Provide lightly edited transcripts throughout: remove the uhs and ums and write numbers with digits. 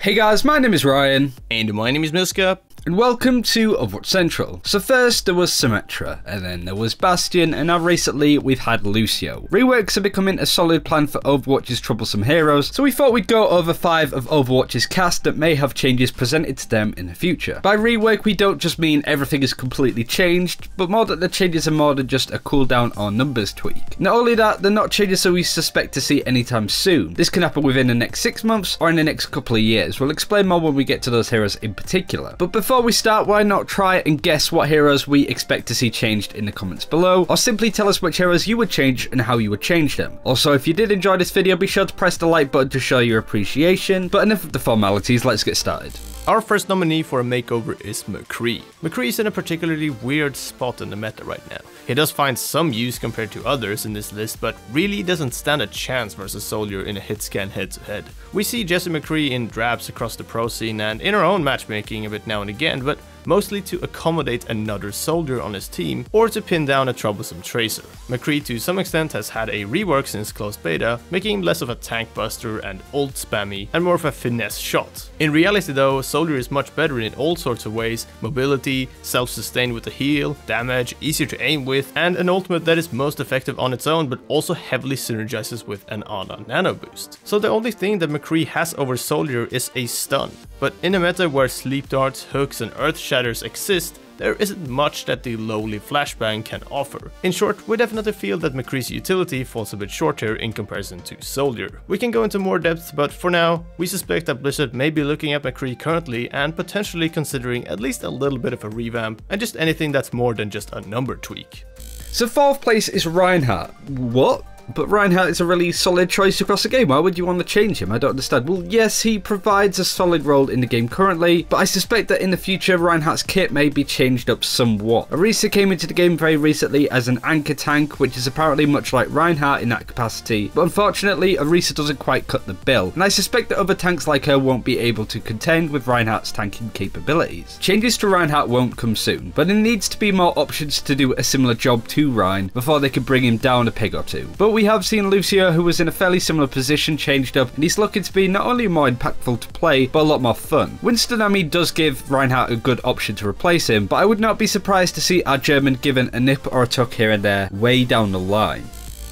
Hey guys, my name is Ryan. And my name is Miska. And welcome to Overwatch Central. So first there was Symmetra, and then there was Bastion, and now recently we've had Lucio. Reworks are becoming a solid plan for Overwatch's troublesome heroes, so we thought we'd go over 5 of Overwatch's cast that may have changes presented to them in the future. By rework we don't just mean everything is completely changed, but more that the changes are more than just a cooldown or numbers tweak. Not only that, they're not changes that we suspect to see anytime soon. This can happen within the next 6 months or in the next couple of years. We'll explain more when we get to those heroes in particular. But before we start, why not try and guess what heroes we expect to see changed in the comments below, or simply tell us which heroes you would change and how you would change them. Also, if you did enjoy this video, be sure to press the like button to show your appreciation, but enough of the formalities, let's get started. Our first nominee for a makeover is McCree. McCree is in a particularly weird spot in the meta right now. He does find some use compared to others in this list, but really doesn't stand a chance versus Soldier in a hit scan head to head. We see Jesse McCree in drabs across the pro scene and in our own matchmaking a bit now and again, but mostly to accommodate another soldier on his team or to pin down a troublesome tracer. McCree to some extent has had a rework since closed beta, making him less of a tank buster and ult spammy and more of a finesse shot. In reality though, Soldier is much better in all sorts of ways: mobility, self-sustain with the heal, damage, easier to aim with, and an ultimate that is most effective on its own but also heavily synergizes with an Ana nano boost. So the only thing that McCree has over Soldier is a stun. But in a meta where sleep darts, hooks and earth shatters exist, there isn't much that the lowly flashbang can offer. In short, we definitely feel that McCree's utility falls a bit short here in comparison to Soldier. We can go into more depth, but for now, we suspect that Blizzard may be looking at McCree currently and potentially considering at least a little bit of a revamp and just anything that's more than just a number tweak. So 4th place is Reinhardt. What? But Reinhardt is a really solid choice across the game. Why would you want to change him? I don't understand. Well, yes, he provides a solid role in the game currently, but I suspect that in the future Reinhardt's kit may be changed up somewhat. Orisa came into the game very recently as an anchor tank, which is apparently much like Reinhardt in that capacity, but unfortunately Orisa doesn't quite cut the bill, and I suspect that other tanks like her won't be able to contend with Reinhardt's tanking capabilities. Changes to Reinhardt won't come soon, but there needs to be more options to do a similar job to Rein before they can bring him down a peg or two. But we have seen Lucio, who was in a fairly similar position, changed up, and he's looking to be not only more impactful to play, but a lot more fun. Winston, I mean, does give Reinhardt a good option to replace him, but I would not be surprised to see our German given a nip or a tuck here and there way down the line.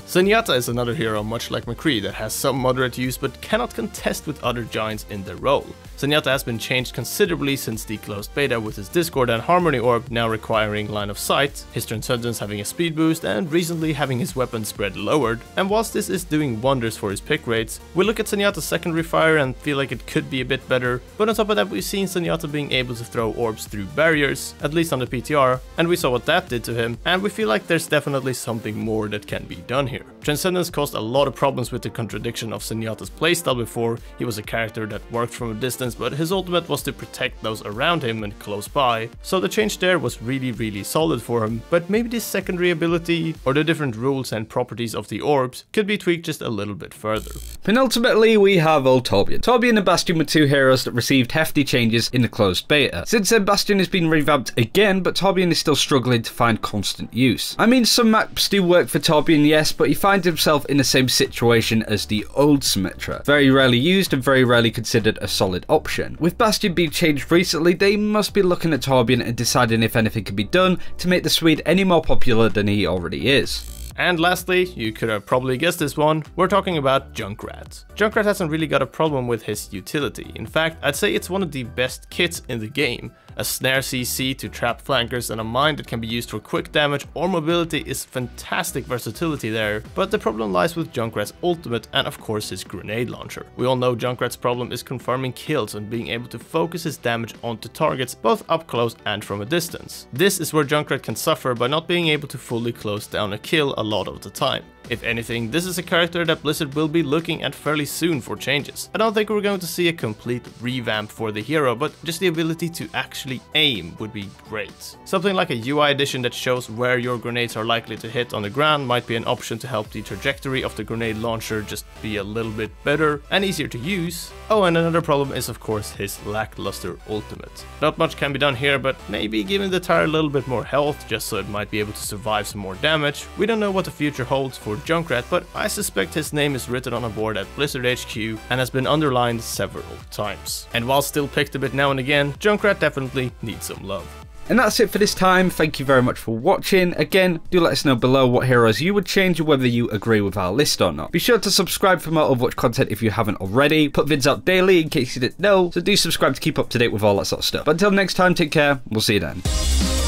Sundiata is another hero much like McCree that has some moderate use but cannot contest with other giants in their role. Sundiata has been changed considerably since the closed beta, with his Discord and Harmony Orb now requiring line of sight, his Transcendence having a speed boost, and recently having his weapon spread lowered. And whilst this is doing wonders for his pick rates, we look at Sundiata's secondary fire and feel like it could be a bit better, but on top of that we've seen Sundiata being able to throw orbs through barriers, at least on the PTR, and we saw what that did to him, and we feel like there's definitely something more that can be done here. Transcendence caused a lot of problems with the contradiction of Sundiata's playstyle before. He was a character that worked from a distance, but his ultimate was to protect those around him and close by, so the change there was really solid for him. But maybe this secondary ability or the different rules and properties of the orbs could be tweaked just a little bit further. Penultimately, we have old Torbjorn. Torbjorn and Bastion were 2 heroes that received hefty changes in the closed beta. Since then, Bastion has been revamped again, but Torbjorn is still struggling to find constant use. I mean, some maps do work for Torbjorn, yes, but he finds himself in the same situation as the old Symmetra. Very rarely used and very rarely considered a solid option. With Bastion being changed recently, they must be looking at Torbjorn and deciding if anything can be done to make the Swede any more popular than he already is. And lastly, you could have probably guessed this one, we're talking about Junkrat. Junkrat hasn't really got a problem with his utility. In fact, I'd say it's one of the best kits in the game. A snare CC to trap flankers and a mine that can be used for quick damage or mobility is fantastic versatility there, but the problem lies with Junkrat's ultimate and of course his grenade launcher. We all know Junkrat's problem is confirming kills and being able to focus his damage onto targets both up close and from a distance. This is where Junkrat can suffer by not being able to fully close down a kill a lot of the time. If anything, this is a character that Blizzard will be looking at fairly soon for changes. I don't think we're going to see a complete revamp for the hero, but just the ability to actually aim would be great. Something like a UI addition that shows where your grenades are likely to hit on the ground might be an option to help the trajectory of the grenade launcher just be a little bit better and easier to use. Oh, and another problem is of course his lackluster ultimate. Not much can be done here, but maybe giving the tire a little bit more health just so it might be able to survive some more damage. We don't know what the future holds for for Junkrat, but I suspect his name is written on a board at Blizzard HQ and has been underlined several times. And while still picked a bit now and again, Junkrat definitely needs some love. And that's it for this time. Thank you very much for watching. Again, do let us know below what heroes you would change or whether you agree with our list or not. Be sure to subscribe for more Overwatch content if you haven't already. Put vids out daily in case you didn't know, so do subscribe to keep up to date with all that sort of stuff. But until next time, take care. We'll see you then.